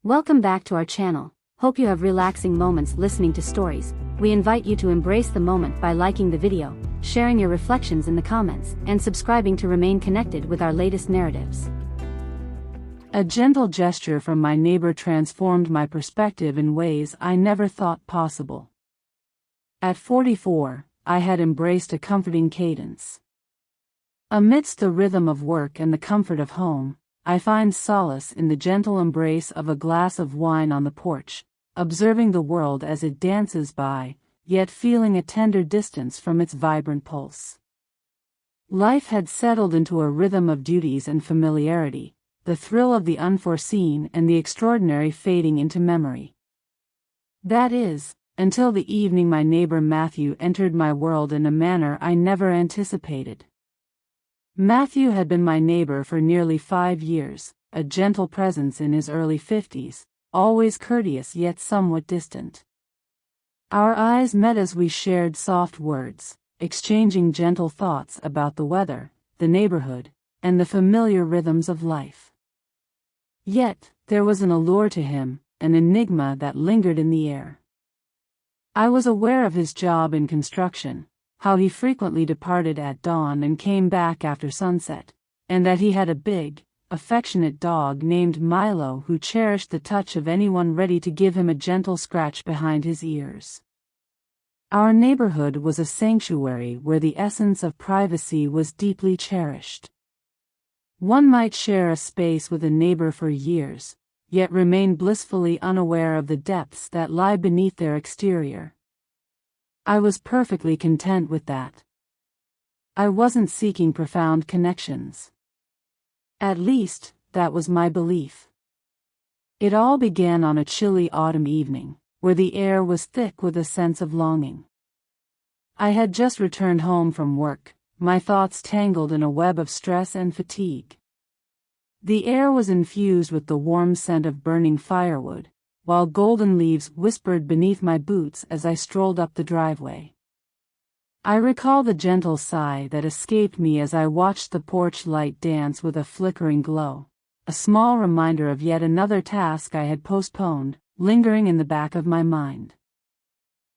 Welcome back to our channel. Hope you have relaxing moments listening to stories. We invite you to embrace the moment by liking the video, sharing your reflections in the comments, and subscribing to remain connected with our latest narratives. A gentle gesture from my neighbor transformed my perspective in ways I never thought possible. At 44, I had embraced a comforting cadence. Amidst the rhythm of work and the comfort of home, I find solace in the gentle embrace of a glass of wine on the porch, observing the world as it dances by, yet feeling a tender distance from its vibrant pulse. Life had settled into a rhythm of duties and familiarity, the thrill of the unforeseen and the extraordinary fading into memory. That is, until the evening my neighbor Matthew entered my world in a manner I never anticipated. Matthew had been my neighbor for nearly 5 years, a gentle presence in his early 50s, always courteous yet somewhat distant. Our eyes met as we shared soft words, exchanging gentle thoughts about the weather, the neighborhood, and the familiar rhythms of life. Yet, there was an allure to him, an enigma that lingered in the air. I was aware of his job in construction, how he frequently departed at dawn and came back after sunset, and that he had a big, affectionate dog named Milo who cherished the touch of anyone ready to give him a gentle scratch behind his ears. Our neighborhood was a sanctuary where the essence of privacy was deeply cherished. One might share a space with a neighbor for years, yet remain blissfully unaware of the depths that lie beneath their exterior. I was perfectly content with that. I wasn't seeking profound connections. At least, that was my belief. It all began on a chilly autumn evening, where the air was thick with a sense of longing. I had just returned home from work, my thoughts tangled in a web of stress and fatigue. The air was infused with the warm scent of burning firewood, while golden leaves whispered beneath my boots as I strolled up the driveway. I recall the gentle sigh that escaped me as I watched the porch light dance with a flickering glow, a small reminder of yet another task I had postponed, lingering in the back of my mind.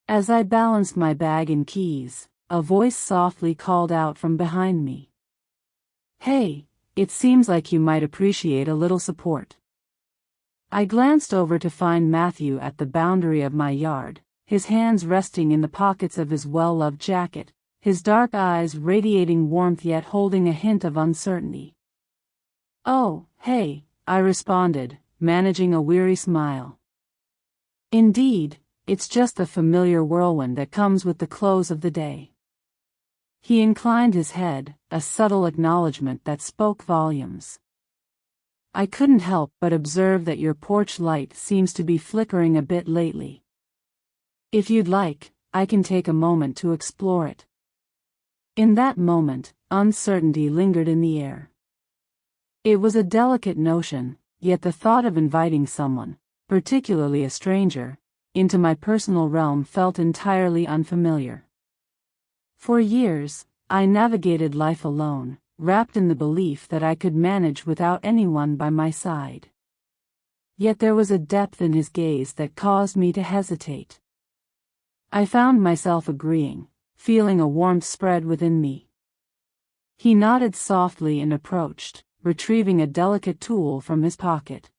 As I balanced my bag and keys, a voice softly called out from behind me. "Hey, it seems like you might appreciate a little support." I glanced over to find Matthew at the boundary of my yard, his hands resting in the pockets of his well-loved jacket, his dark eyes radiating warmth yet holding a hint of uncertainty. "Oh, hey," I responded, managing a weary smile. "Indeed, it's just the familiar whirlwind that comes with the close of the day." He inclined his head, a subtle acknowledgement that spoke volumes. "I couldn't help but observe that your porch light seems to be flickering a bit lately. If you'd like, I can take a moment to explore it." In that moment, uncertainty lingered in the air. It was a delicate notion, yet the thought of inviting someone, particularly a stranger, into my personal realm felt entirely unfamiliar. For years, I navigated life alone, wrapped in the belief that I could manage without anyone by my side. Yet there was a depth in his gaze that caused me to hesitate. I found myself agreeing, feeling a warmth spread within me. He nodded softly and approached, retrieving a delicate tool from his pocket.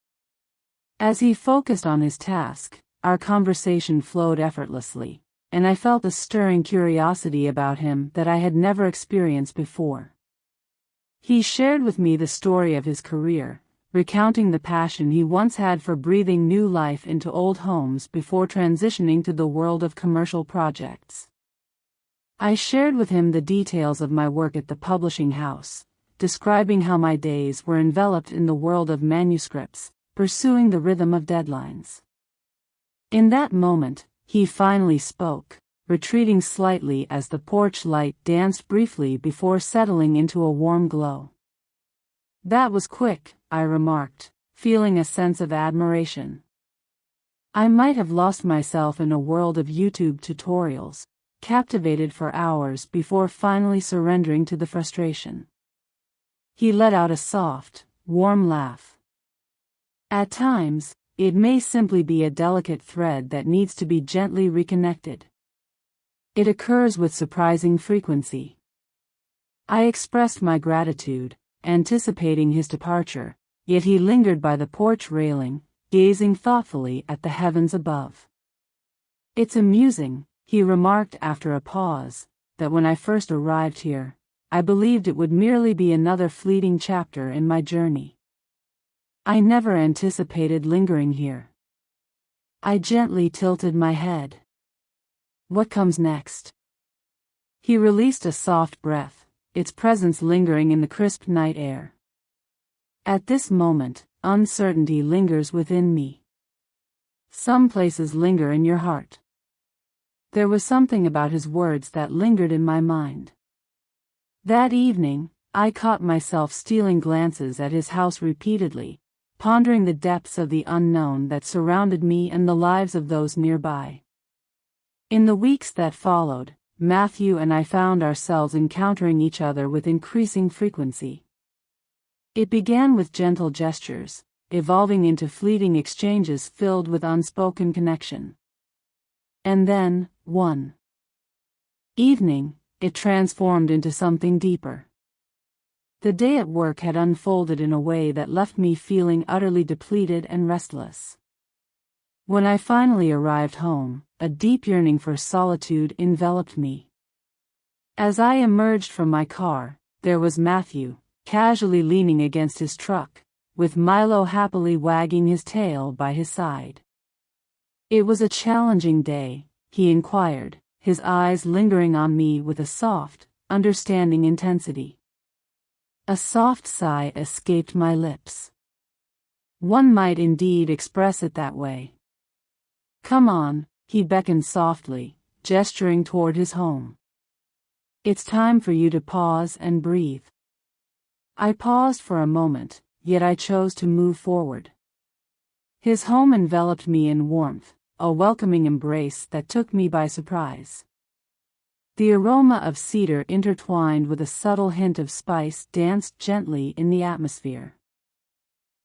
As he focused on his task, our conversation flowed effortlessly, and I felt a stirring curiosity about him that I had never experienced before. He shared with me the story of his career, recounting the passion he once had for breathing new life into old homes before transitioning to the world of commercial projects. I shared with him the details of my work at the publishing house, describing how my days were enveloped in the world of manuscripts, pursuing the rhythm of deadlines. In that moment, he finally spoke, retreating slightly as the porch light danced briefly before settling into a warm glow. "That was quick," I remarked, feeling a sense of admiration. I might have lost myself in a world of YouTube tutorials, captivated for hours before finally surrendering to the frustration. He let out a soft, warm laugh. At times, It may simply be a delicate thread that needs to be gently reconnected. It occurs with surprising frequency. I expressed my gratitude, anticipating his departure, yet he lingered by the porch railing, gazing thoughtfully at the heavens above. "It's amusing," he remarked after a pause, "that when I first arrived here, I believed it would merely be another fleeting chapter in my journey. I never anticipated lingering here." I gently tilted my head. "What comes next?" He released a soft breath, its presence lingering in the crisp night air. "At this moment, uncertainty lingers within me. Some places linger in your heart." There was something about his words that lingered in my mind. That evening, I caught myself stealing glances at his house repeatedly, pondering the depths of the unknown that surrounded me and the lives of those nearby. In the weeks that followed, Matthew and I found ourselves encountering each other with increasing frequency. It began with gentle gestures, evolving into fleeting exchanges filled with unspoken connection. And then, one evening, it transformed into something deeper. The day at work had unfolded in a way that left me feeling utterly depleted and restless. When I finally arrived home, a deep yearning for solitude enveloped me. As I emerged from my car, there was Matthew, casually leaning against his truck, with Milo happily wagging his tail by his side. "It was a challenging day," he inquired, his eyes lingering on me with a soft, understanding intensity. A soft sigh escaped my lips. One might indeed express it that way. "Come on," he beckoned softly, gesturing toward his home. "It's time for you to pause and breathe." I paused for a moment, yet I chose to move forward. His home enveloped me in warmth, a welcoming embrace that took me by surprise. The aroma of cedar intertwined with a subtle hint of spice danced gently in the atmosphere.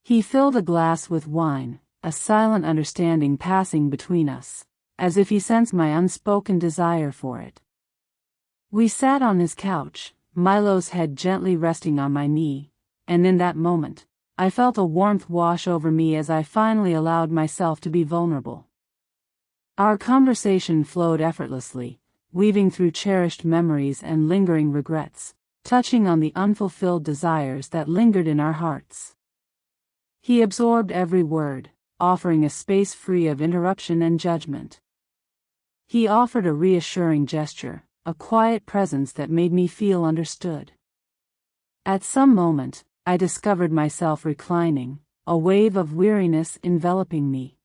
He filled a glass with wine, a silent understanding passing between us, as if he sensed my unspoken desire for it. We sat on his couch, Milo's head gently resting on my knee, and in that moment, I felt a warmth wash over me as I finally allowed myself to be vulnerable. Our conversation flowed effortlessly, weaving through cherished memories and lingering regrets, touching on the unfulfilled desires that lingered in our hearts. He absorbed every word, offering a space free of interruption and judgment. He offered a reassuring gesture, a quiet presence that made me feel understood. At some moment, I discovered myself reclining, a wave of weariness enveloping me.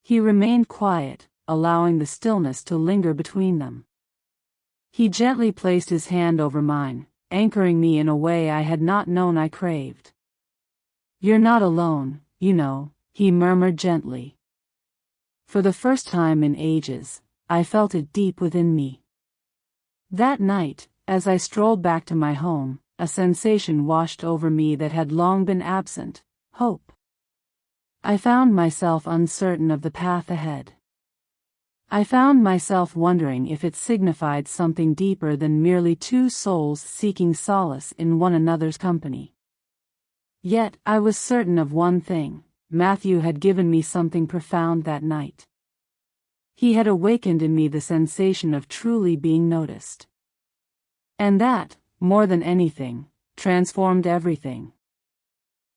He remained quiet, allowing the stillness to linger between them. He gently placed his hand over mine, anchoring me in a way I had not known I craved. "You're not alone, you know," he murmured gently. For the first time in ages, I felt it deep within me. That night, as I strolled back to my home, a sensation washed over me that had long been absent: hope. I found myself uncertain of the path ahead. I found myself wondering if it signified something deeper than merely two souls seeking solace in one another's company. Yet, I was certain of one thing: Matthew had given me something profound that night. He had awakened in me the sensation of truly being noticed. And that, more than anything, transformed everything.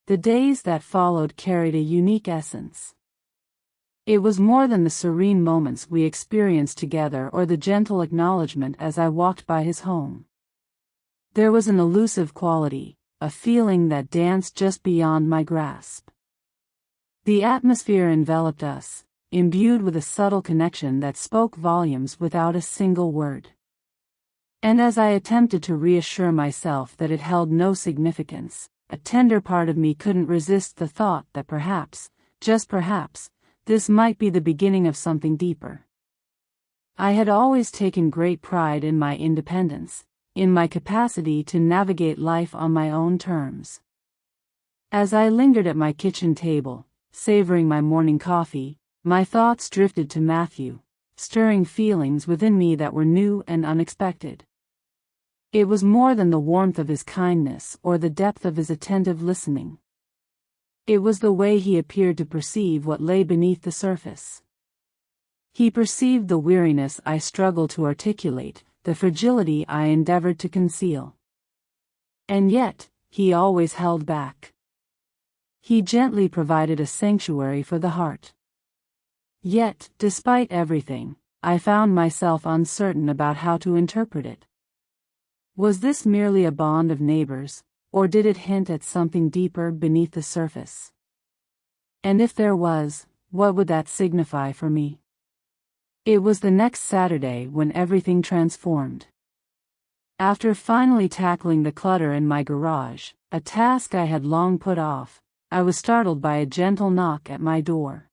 The days that followed carried a unique essence. It was more than the serene moments we experienced together or the gentle acknowledgement as I walked by his home. There was an elusive quality, a feeling that danced just beyond my grasp. The atmosphere enveloped us, imbued with a subtle connection that spoke volumes without a single word. And as I attempted to reassure myself that it held no significance, a tender part of me couldn't resist the thought that perhaps, just perhaps, this might be the beginning of something deeper. I had always taken great pride in my independence, in my capacity to navigate life on my own terms. As I lingered at my kitchen table, savoring my morning coffee, my thoughts drifted to Matthew, stirring feelings within me that were new and unexpected. It was more than the warmth of his kindness or the depth of his attentive listening. It was the way he appeared to perceive what lay beneath the surface. He perceived the weariness I struggled to articulate, the fragility I endeavored to conceal. And yet, he always held back. He gently provided a sanctuary for the heart. Yet, despite everything, I found myself uncertain about how to interpret it. Was this merely a bond of neighbors, or did it hint at something deeper beneath the surface? And if there was, what would that signify for me? It was the next Saturday when everything transformed. After finally tackling the clutter in my garage, a task I had long put off, I was startled by a gentle knock at my door.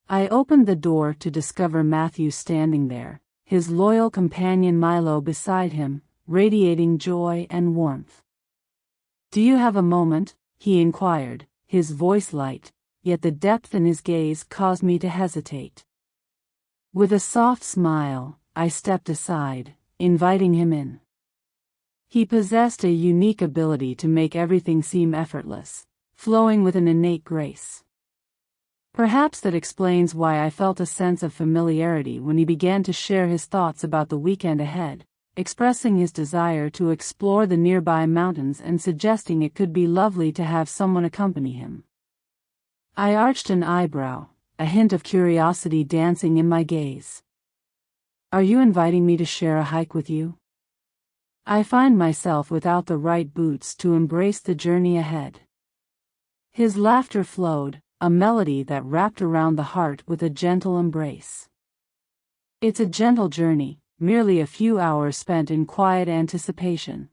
I opened the door to discover Matthew standing there, his loyal companion Milo beside him, radiating joy and warmth. "Do you have a moment?" he inquired, his voice light, yet the depth in his gaze caused me to hesitate. With a soft smile, I stepped aside, inviting him in. He possessed a unique ability to make everything seem effortless, flowing with an innate grace. Perhaps that explains why I felt a sense of familiarity when he began to share his thoughts about the weekend ahead, expressing his desire to explore the nearby mountains and suggesting it could be lovely to have someone accompany him. I arched an eyebrow, a hint of curiosity dancing in my gaze. "Are you inviting me to share a hike with you? I find myself without the right boots to embrace the journey ahead." His laughter flowed, a melody that wrapped around the heart with a gentle embrace. "It's a gentle journey, merely a few hours spent in quiet anticipation.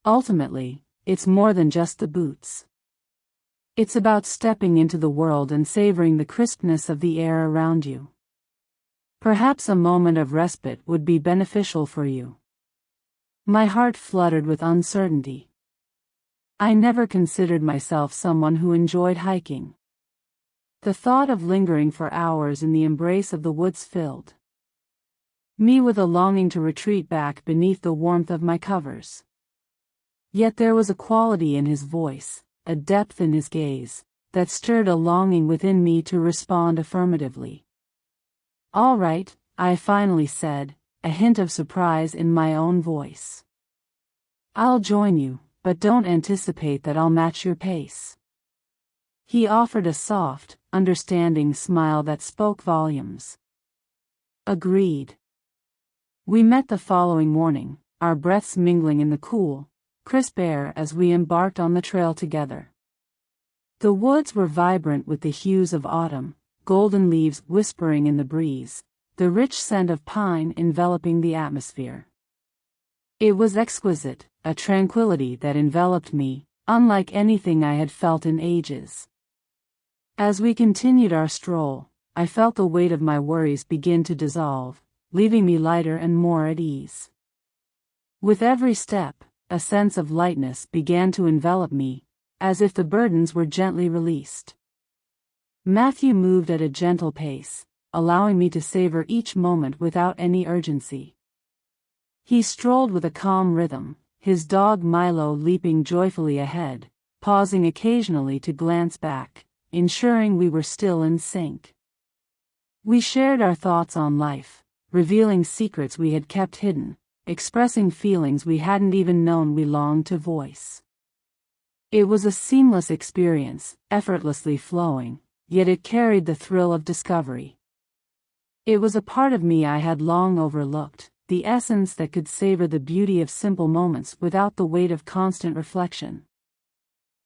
Ultimately, it's more than just the boots. It's about stepping into the world and savoring the crispness of the air around you. Perhaps a moment of respite would be beneficial for you." My heart fluttered with uncertainty. I never considered myself someone who enjoyed hiking. The thought of lingering for hours in the embrace of the woods filled me with a longing to retreat back beneath the warmth of my covers. Yet there was a quality in his voice, a depth in his gaze, that stirred a longing within me to respond affirmatively. "All right," I finally said, a hint of surprise in my own voice. "I'll join you, but don't anticipate that I'll match your pace." He offered a soft, understanding smile that spoke volumes. Agreed. We met the following morning, our breaths mingling in the cool, crisp air as we embarked on the trail together. The woods were vibrant with the hues of autumn, golden leaves whispering in the breeze, the rich scent of pine enveloping the atmosphere. It was exquisite, a tranquility that enveloped me, unlike anything I had felt in ages. As we continued our stroll, I felt the weight of my worries begin to dissolve, leaving me lighter and more at ease. With every step, a sense of lightness began to envelop me, as if the burdens were gently released. Matthew moved at a gentle pace, allowing me to savor each moment without any urgency. He strolled with a calm rhythm, his dog Milo leaping joyfully ahead, pausing occasionally to glance back, ensuring we were still in sync. We shared our thoughts on life, revealing secrets we had kept hidden, expressing feelings we hadn't even known we longed to voice. It was a seamless experience, effortlessly flowing, yet it carried the thrill of discovery. It was a part of me I had long overlooked, the essence that could savor the beauty of simple moments without the weight of constant reflection.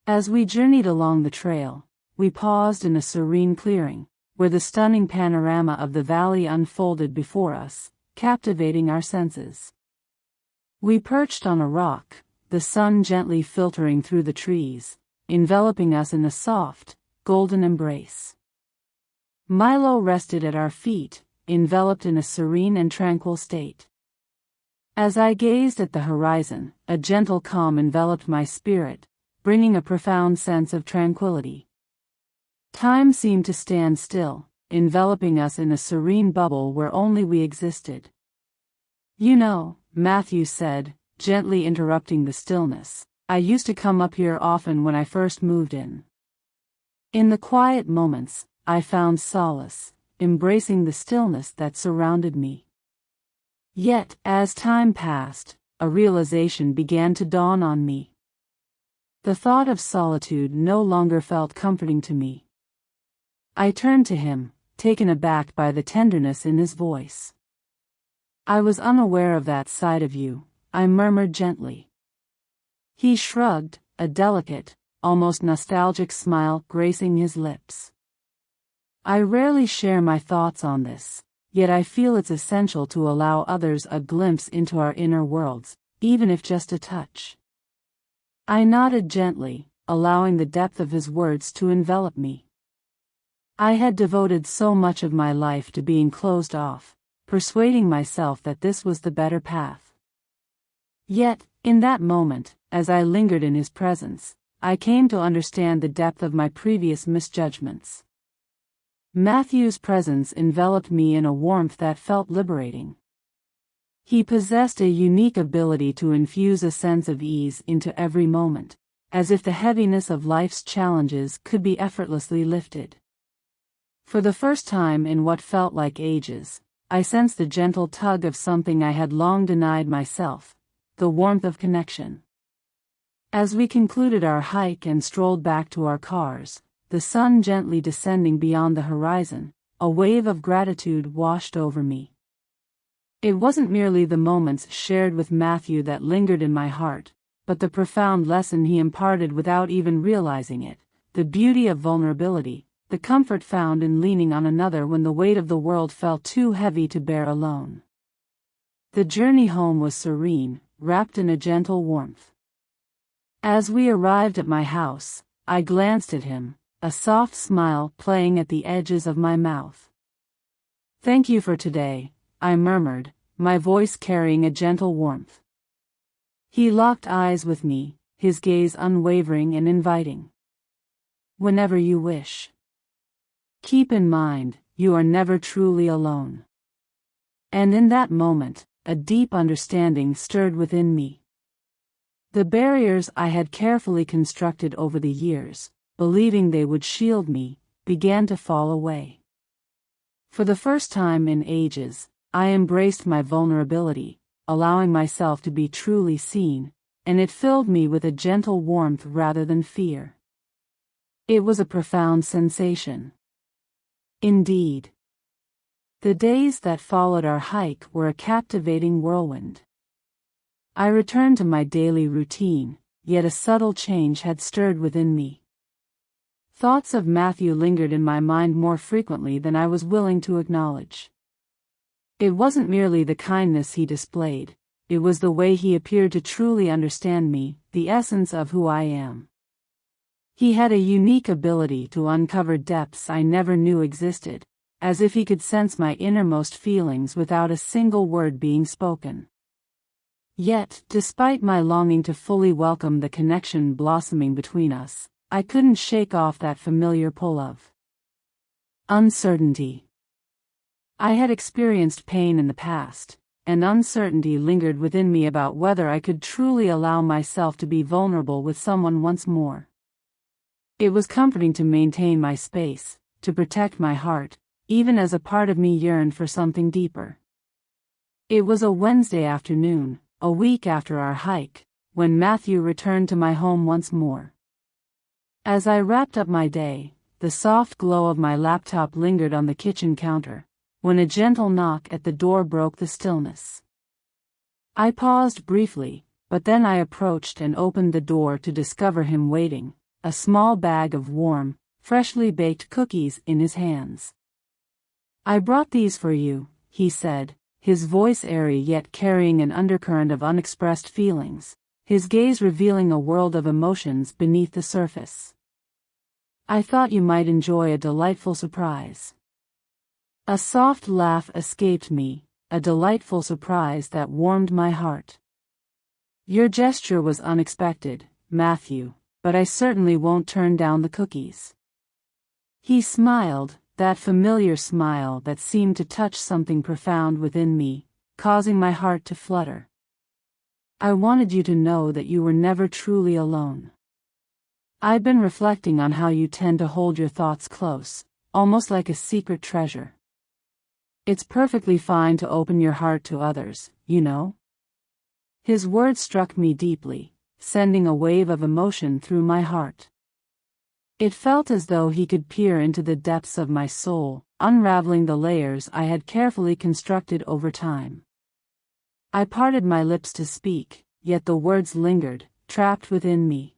As we journeyed along the trail, we paused in a serene clearing, where the stunning panorama of the valley unfolded before us, captivating our senses. We perched on a rock, the sun gently filtering through the trees, enveloping us in a soft, golden embrace. Milo rested at our feet, enveloped in a serene and tranquil state. As I gazed at the horizon, a gentle calm enveloped my spirit, bringing a profound sense of tranquility. Time seemed to stand still, enveloping us in a serene bubble where only we existed. "You know," Matthew said, gently interrupting the stillness, "I used to come up here often when I first moved in." In the quiet moments, I found solace, embracing the stillness that surrounded me. Yet, as time passed, a realization began to dawn on me. The thought of solitude no longer felt comforting to me. I turned to him, taken aback by the tenderness in his voice. "I was unaware of that side of you," I murmured gently. He shrugged, a delicate, almost nostalgic smile gracing his lips. "I rarely share my thoughts on this, yet I feel it's essential to allow others a glimpse into our inner worlds, even if just a touch." I nodded gently, allowing the depth of his words to envelop me. I had devoted so much of my life to being closed off, persuading myself that this was the better path. Yet, in that moment, as I lingered in his presence, I came to understand the depth of my previous misjudgments. Matthew's presence enveloped me in a warmth that felt liberating. He possessed a unique ability to infuse a sense of ease into every moment, as if the heaviness of life's challenges could be effortlessly lifted. For the first time in what felt like ages, I sensed the gentle tug of something I had long denied myself, the warmth of connection. As we concluded our hike and strolled back to our cars, the sun gently descending beyond the horizon, a wave of gratitude washed over me. It wasn't merely the moments shared with Matthew that lingered in my heart, but the profound lesson he imparted without even realizing it, the beauty of vulnerability, the comfort found in leaning on another when the weight of the world felt too heavy to bear alone. The journey home was serene, wrapped in a gentle warmth. As we arrived at my house, I glanced at him, a soft smile playing at the edges of my mouth. "Thank you for today," I murmured, my voice carrying a gentle warmth. He locked eyes with me, his gaze unwavering and inviting. "Whenever you wish. Keep in mind, you are never truly alone." And in that moment, a deep understanding stirred within me. The barriers I had carefully constructed over the years, believing they would shield me, began to fall away. For the first time in ages, I embraced my vulnerability, allowing myself to be truly seen, and it filled me with a gentle warmth rather than fear. It was a profound sensation. Indeed. The days that followed our hike were a captivating whirlwind. I returned to my daily routine, yet a subtle change had stirred within me. Thoughts of Matthew lingered in my mind more frequently than I was willing to acknowledge. It wasn't merely the kindness he displayed, it was the way he appeared to truly understand me, the essence of who I am. He had a unique ability to uncover depths I never knew existed, as if he could sense my innermost feelings without a single word being spoken. Yet, despite my longing to fully welcome the connection blossoming between us, I couldn't shake off that familiar pull of uncertainty. I had experienced pain in the past, and uncertainty lingered within me about whether I could truly allow myself to be vulnerable with someone once more. It was comforting to maintain my space, to protect my heart, even as a part of me yearned for something deeper. It was a Wednesday afternoon, a week after our hike, when Matthew returned to my home once more. As I wrapped up my day, the soft glow of my laptop lingered on the kitchen counter, when a gentle knock at the door broke the stillness. I paused briefly, but then I approached and opened the door to discover him waiting, a small bag of warm, freshly baked cookies in his hands. "I brought these for you," he said, his voice airy yet carrying an undercurrent of unexpressed feelings, his gaze revealing a world of emotions beneath the surface. "I thought you might enjoy a delightful surprise." A soft laugh escaped me, a delightful surprise that warmed my heart. "Your gesture was unexpected, Matthew, but I certainly won't turn down the cookies." He smiled, that familiar smile that seemed to touch something profound within me, causing my heart to flutter. I wanted you to know that you were never truly alone. I've been reflecting on how you tend to hold your thoughts close, almost like a secret treasure. It's perfectly fine to open your heart to others, you know? His words struck me deeply, sending a wave of emotion through my heart. It felt as though he could peer into the depths of my soul, unraveling the layers I had carefully constructed over time. I parted my lips to speak, yet the words lingered, trapped within me.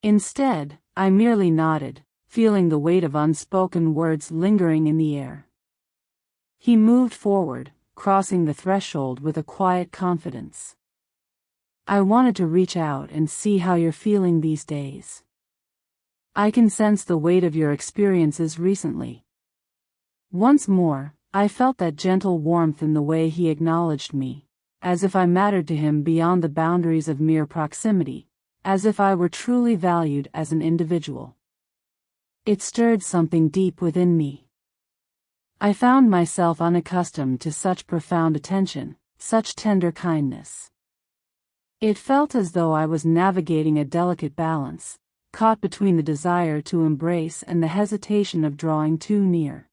Instead, I merely nodded, feeling the weight of unspoken words lingering in the air. He moved forward, crossing the threshold with a quiet confidence. I wanted to reach out and see how you're feeling these days. I can sense the weight of your experiences recently. Once more, I felt that gentle warmth in the way he acknowledged me, as if I mattered to him beyond the boundaries of mere proximity, as if I were truly valued as an individual. It stirred something deep within me. I found myself unaccustomed to such profound attention, such tender kindness. It felt as though I was navigating a delicate balance, caught between the desire to embrace and the hesitation of drawing too near.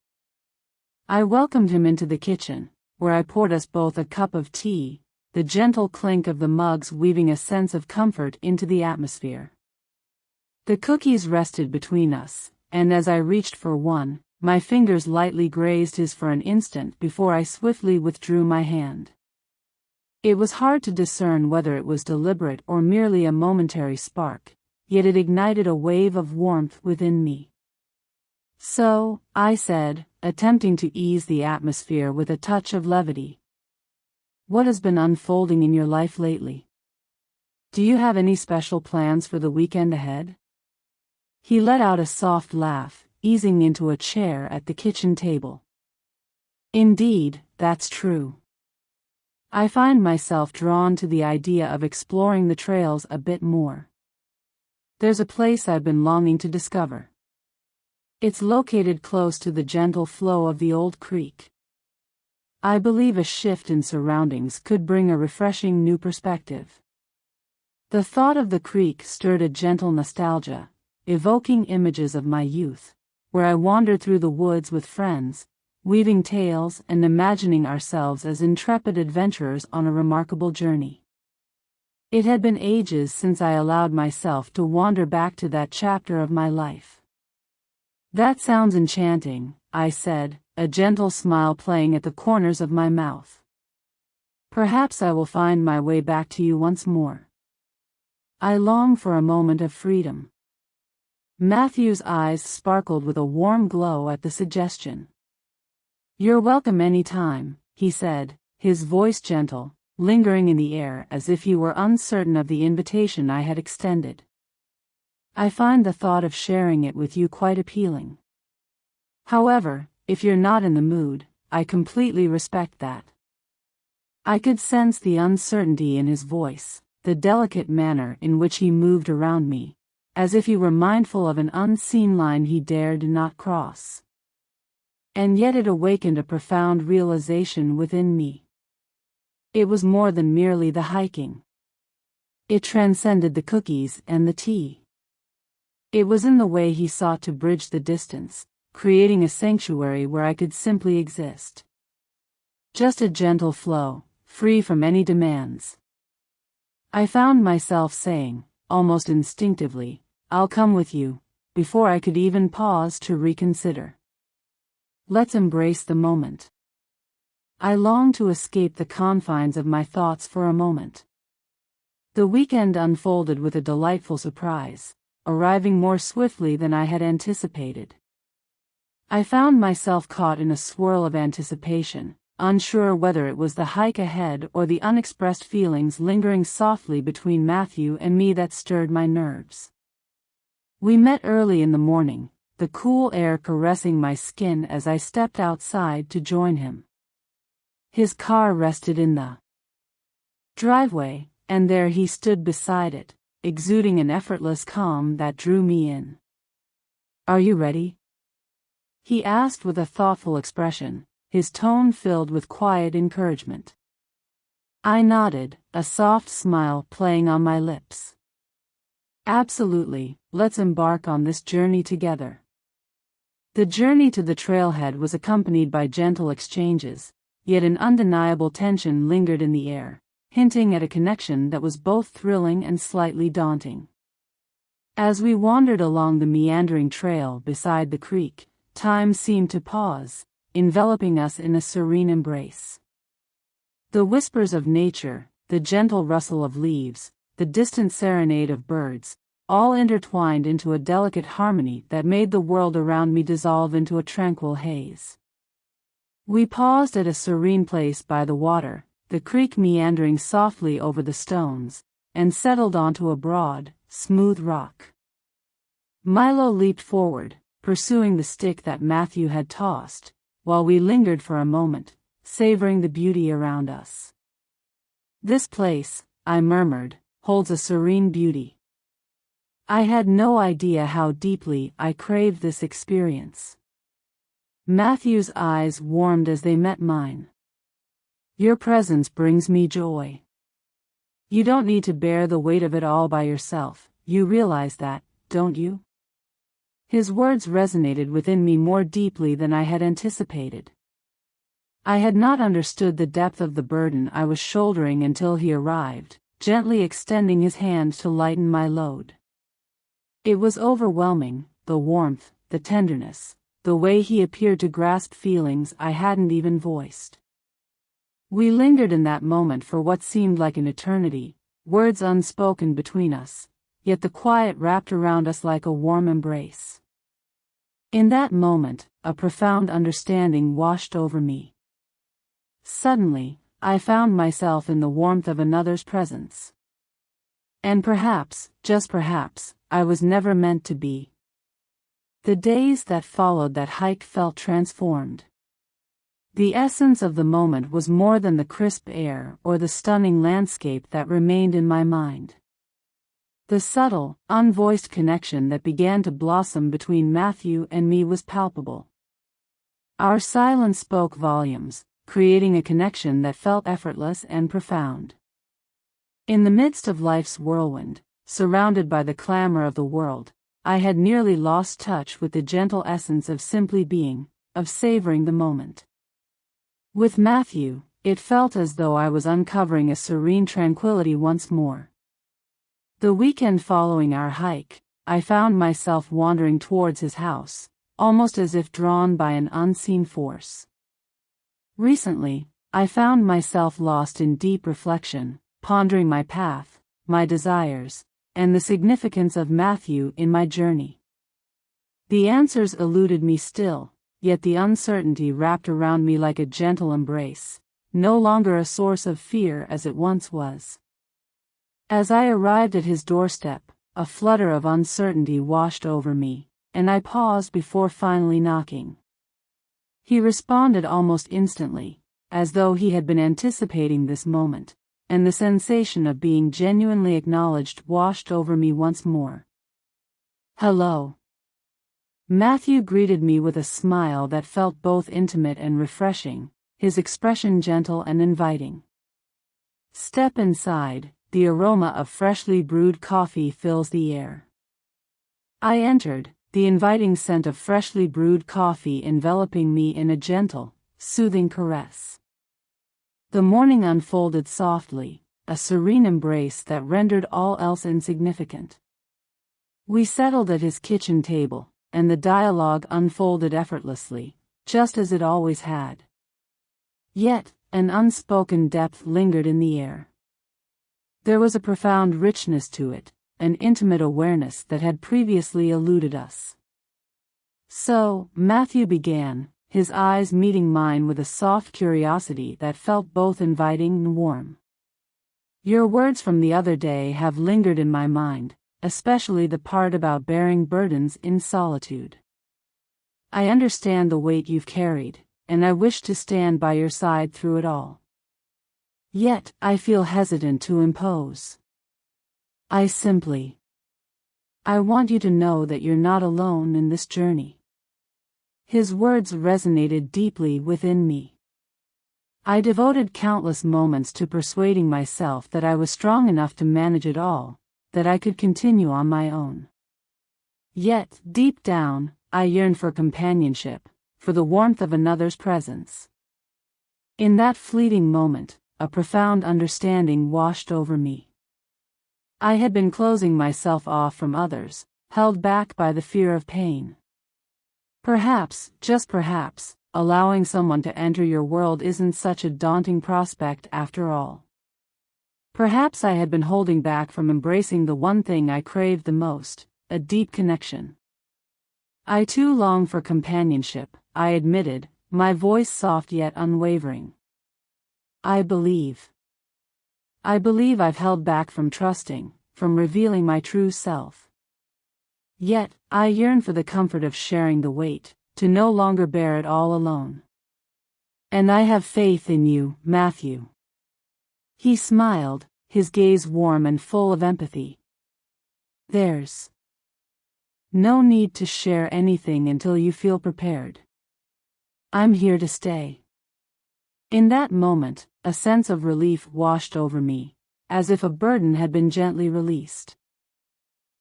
I welcomed him into the kitchen, where I poured us both a cup of tea, the gentle clink of the mugs weaving a sense of comfort into the atmosphere. The cookies rested between us, and as I reached for one, my fingers lightly grazed his for an instant before I swiftly withdrew my hand. It was hard to discern whether it was deliberate or merely a momentary spark, yet it ignited a wave of warmth within me. So, I said, attempting to ease the atmosphere with a touch of levity. What has been unfolding in your life lately? Do you have any special plans for the weekend ahead? He let out a soft laugh, easing into a chair at the kitchen table. Indeed, that's true. I find myself drawn to the idea of exploring the trails a bit more. There's a place I've been longing to discover. It's located close to the gentle flow of the old creek. I believe a shift in surroundings could bring a refreshing new perspective. The thought of the creek stirred a gentle nostalgia, evoking images of my youth, where I wandered through the woods with friends, weaving tales and imagining ourselves as intrepid adventurers on a remarkable journey. It had been ages since I allowed myself to wander back to that chapter of my life. That sounds enchanting, I said, a gentle smile playing at the corners of my mouth. Perhaps I will find my way back to you once more. I long for a moment of freedom. Matthew's eyes sparkled with a warm glow at the suggestion. You're welcome any time, he said, his voice gentle, lingering in the air as if he were uncertain of the invitation I had extended. I find the thought of sharing it with you quite appealing. However, if you're not in the mood, I completely respect that. I could sense the uncertainty in his voice, the delicate manner in which he moved around me, as if he were mindful of an unseen line he dared not cross. And yet it awakened a profound realization within me. It was more than merely the hiking. It transcended the cookies and the tea. It was in the way he sought to bridge the distance, creating a sanctuary where I could simply exist. Just a gentle flow, free from any demands. I found myself saying, almost instinctively, I'll come with you, before I could even pause to reconsider. Let's embrace the moment. I longed to escape the confines of my thoughts for a moment. The weekend unfolded with a delightful surprise, arriving more swiftly than I had anticipated. I found myself caught in a swirl of anticipation, unsure whether it was the hike ahead or the unexpressed feelings lingering softly between Matthew and me that stirred my nerves. We met early in the morning, the cool air caressing my skin as I stepped outside to join him. His car rested in the driveway, and there he stood beside it, exuding an effortless calm that drew me in. Are you ready? he asked with a thoughtful expression, his tone filled with quiet encouragement. I nodded, a soft smile playing on my lips. Absolutely, let's embark on this journey together. The journey to the trailhead was accompanied by gentle exchanges, yet an undeniable tension lingered in the air, hinting at a connection that was both thrilling and slightly daunting. As we wandered along the meandering trail beside the creek, time seemed to pause, enveloping us in a serene embrace. The whispers of nature, the gentle rustle of leaves, the distant serenade of birds, all intertwined into a delicate harmony that made the world around me dissolve into a tranquil haze. We paused at a serene place by the water, the creek meandering softly over the stones, and settled onto a broad, smooth rock. Milo leaped forward, pursuing the stick that Matthew had tossed, while we lingered for a moment, savoring the beauty around us. This place, I murmured, holds a serene beauty. I had no idea how deeply I craved this experience. Matthew's eyes warmed as they met mine. Your presence brings me joy. You don't need to bear the weight of it all by yourself, you realize that, don't you? His words resonated within me more deeply than I had anticipated. I had not understood the depth of the burden I was shouldering until he arrived, gently extending his hand to lighten my load. It was overwhelming, the warmth, the tenderness, the way he appeared to grasp feelings I hadn't even voiced. We lingered in that moment for what seemed like an eternity, words unspoken between us, yet the quiet wrapped around us like a warm embrace. In that moment, a profound understanding washed over me. Suddenly, I found myself in the warmth of another's presence. And perhaps, just perhaps, I was never meant to be. The days that followed that hike felt transformed. The essence of the moment was more than the crisp air or the stunning landscape that remained in my mind. The subtle, unvoiced connection that began to blossom between Matthew and me was palpable. Our silence spoke volumes, creating a connection that felt effortless and profound. In the midst of life's whirlwind, surrounded by the clamor of the world, I had nearly lost touch with the gentle essence of simply being, of savoring the moment. With Matthew, it felt as though I was uncovering a serene tranquility once more. The weekend following our hike, I found myself wandering towards his house, almost as if drawn by an unseen force. Recently, I found myself lost in deep reflection, pondering my path, my desires, and the significance of Matthew in my journey. The answers eluded me still, yet the uncertainty wrapped around me like a gentle embrace, no longer a source of fear as it once was. As I arrived at his doorstep, a flutter of uncertainty washed over me, and I paused before finally knocking. He responded almost instantly, as though he had been anticipating this moment, and the sensation of being genuinely acknowledged washed over me once more. Hello. Matthew greeted me with a smile that felt both intimate and refreshing, his expression gentle and inviting. Step inside, the aroma of freshly brewed coffee fills the air. I entered, the inviting scent of freshly brewed coffee enveloping me in a gentle, soothing caress. The morning unfolded softly, a serene embrace that rendered all else insignificant. We settled at his kitchen table, and the dialogue unfolded effortlessly, just as it always had. Yet, an unspoken depth lingered in the air. There was a profound richness to it, an intimate awareness that had previously eluded us. So, Matthew began, his eyes meeting mine with a soft curiosity that felt both inviting and warm. Your words from the other day have lingered in my mind, especially the part about bearing burdens in solitude. I understand the weight you've carried, and I wish to stand by your side through it all. Yet, I feel hesitant to impose. I want you to know that you're not alone in this journey. His words resonated deeply within me. I devoted countless moments to persuading myself that I was strong enough to manage it all, that I could continue on my own. Yet, deep down, I yearned for companionship, for the warmth of another's presence. In that fleeting moment, a profound understanding washed over me. I had been closing myself off from others, held back by the fear of pain. Perhaps, just perhaps, allowing someone to enter your world isn't such a daunting prospect after all. Perhaps I had been holding back from embracing the one thing I craved the most, a deep connection. I too long for companionship, I admitted, my voice soft yet unwavering. I believe I've held back from trusting, from revealing my true self. Yet, I yearn for the comfort of sharing the weight, to no longer bear it all alone. And I have faith in you, Matthew. He smiled, his gaze warm and full of empathy. There's no need to share anything until you feel prepared. I'm here to stay. In that moment, a sense of relief washed over me, as if a burden had been gently released.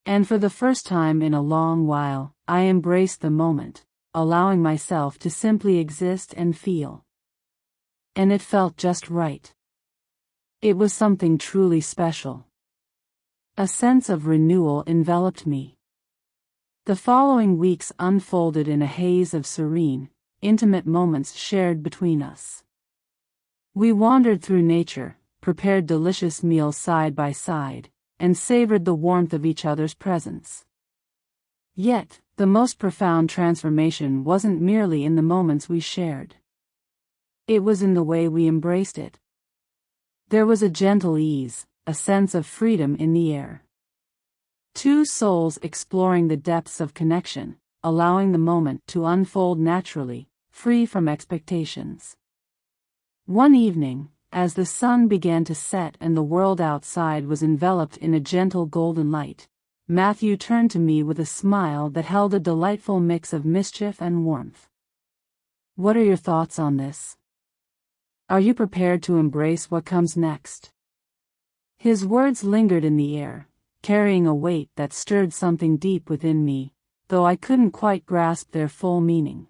And for the first time in a long while, I embraced the moment, allowing myself to simply exist and feel. And it felt just right. It was something truly special. A sense of renewal enveloped me. The following weeks unfolded in a haze of serene, intimate moments shared between us. We wandered through nature, prepared delicious meals side by side, and savored the warmth of each other's presence. Yet, the most profound transformation wasn't merely in the moments we shared. It was in the way we embraced it. There was a gentle ease, a sense of freedom in the air. Two souls exploring the depths of connection, allowing the moment to unfold naturally, free from expectations. One evening, as the sun began to set and the world outside was enveloped in a gentle golden light, Matthew turned to me with a smile that held a delightful mix of mischief and warmth. What are your thoughts on this? Are you prepared to embrace what comes next? His words lingered in the air, carrying a weight that stirred something deep within me, though I couldn't quite grasp their full meaning.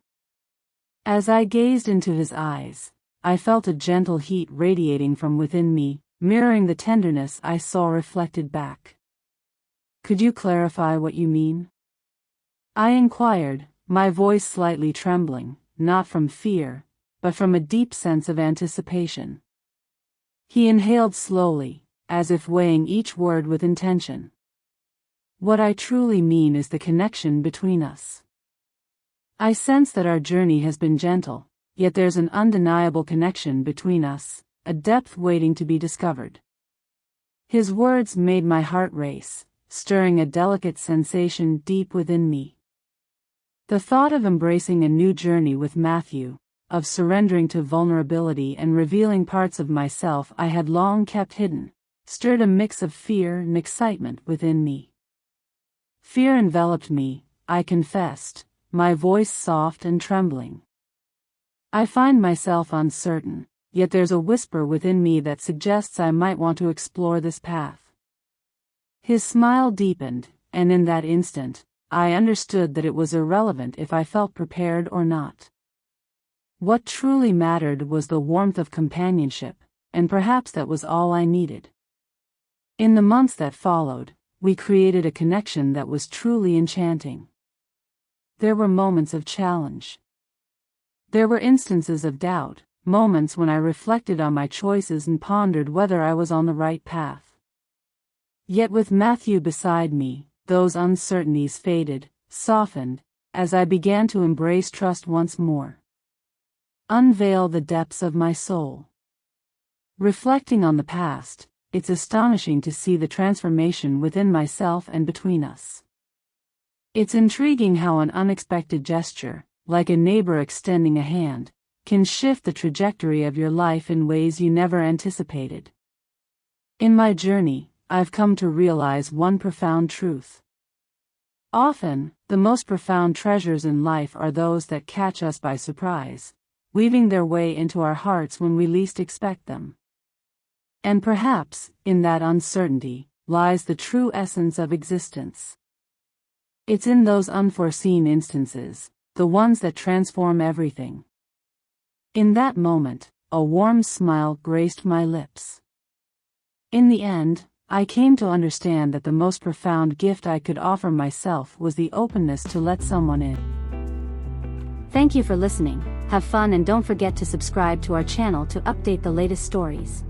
As I gazed into his eyes, I felt a gentle heat radiating from within me, mirroring the tenderness I saw reflected back. Could you clarify what you mean? I inquired, my voice slightly trembling, not from fear, but from a deep sense of anticipation. He inhaled slowly, as if weighing each word with intention. What I truly mean is the connection between us. I sense that our journey has been gentle, yet there's an undeniable connection between us, a depth waiting to be discovered. His words made my heart race, stirring a delicate sensation deep within me. The thought of embracing a new journey with Matthew, of surrendering to vulnerability and revealing parts of myself I had long kept hidden, stirred a mix of fear and excitement within me. Fear enveloped me, I confessed, my voice soft and trembling. I find myself uncertain, yet there's a whisper within me that suggests I might want to explore this path. His smile deepened, and in that instant, I understood that it was irrelevant if I felt prepared or not. What truly mattered was the warmth of companionship, and perhaps that was all I needed. In the months that followed, we created a connection that was truly enchanting. There were moments of challenge. There were instances of doubt, moments when I reflected on my choices and pondered whether I was on the right path. Yet with Matthew beside me, those uncertainties faded, softened, as I began to embrace trust once more. Unveil the depths of my soul. Reflecting on the past, it's astonishing to see the transformation within myself and between us. It's intriguing how an unexpected gesture, like a neighbor extending a hand, can shift the trajectory of your life in ways you never anticipated. In my journey, I've come to realize one profound truth. Often, The most profound treasures in life are those that catch us by surprise, weaving their way into our hearts when we least expect them. And perhaps, in that uncertainty, lies the true essence of existence. It's in those unforeseen instances, the ones that transform everything. In that moment, a warm smile graced my lips. In the end, I came to understand that the most profound gift I could offer myself was the openness to let someone in. Thank you for listening, have fun and don't forget to subscribe to our channel to update the latest stories.